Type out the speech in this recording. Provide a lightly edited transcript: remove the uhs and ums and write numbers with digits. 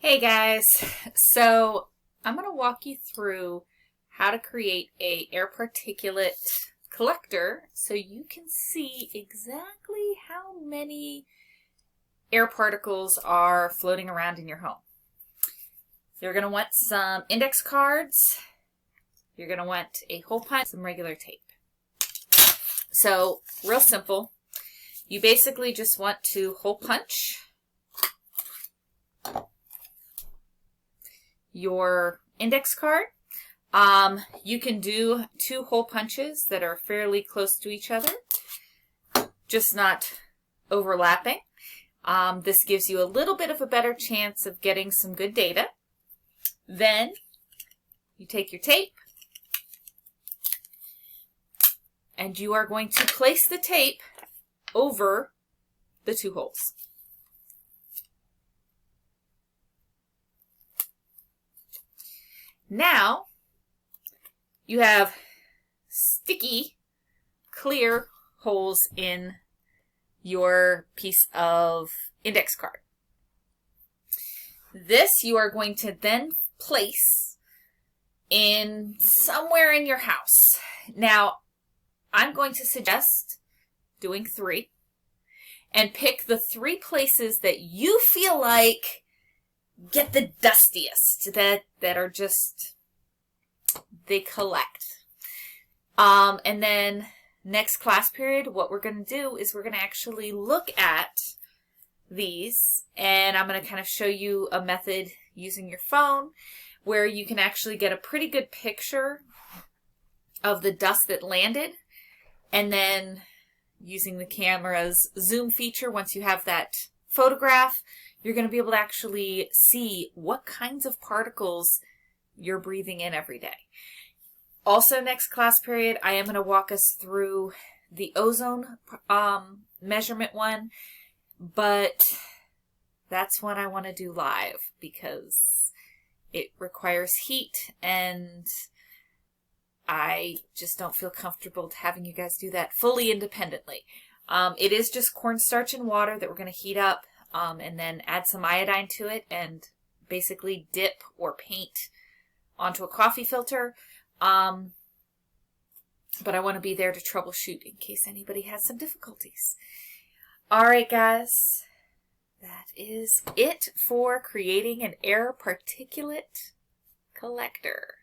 Hey guys, so I'm going to walk you through how to create a air particulate collector so you can see exactly how many air particles are floating around in your home. You're going to want some index cards, you're going to want a hole punch, some regular tape. So real simple, you basically just want to hole punch your index card. You can do 2 hole punches that are fairly close to each other, just not overlapping. This gives you a little bit of a better chance of getting some good data. Then you take your tape and you are going to place the tape over the 2 holes. Now, you have sticky, clear holes in your piece of index card. This you are going to then place in somewhere in your house. Now, I'm going to suggest doing 3 and pick the 3 places that you feel like get the dustiest, that are just, they collect. And then next class period, what we're going to do is we're going to actually look at these, and I'm going to kind of show you a method using your phone where you can actually get a pretty good picture of the dust that landed, and then using the camera's zoom feature, once you have that photograph, you're going to be able to actually see what kinds of particles you're breathing in every day. Also, next class period, I am going to walk us through the ozone measurement one, but that's one I want to do live because it requires heat and I just don't feel comfortable having you guys do that fully independently. It is just cornstarch and water that we're going to heat up. And then add some iodine to it and basically dip or paint onto a coffee filter. But I want to be there to troubleshoot in case anybody has some difficulties. Alright guys, that is it for creating an air particulate collector.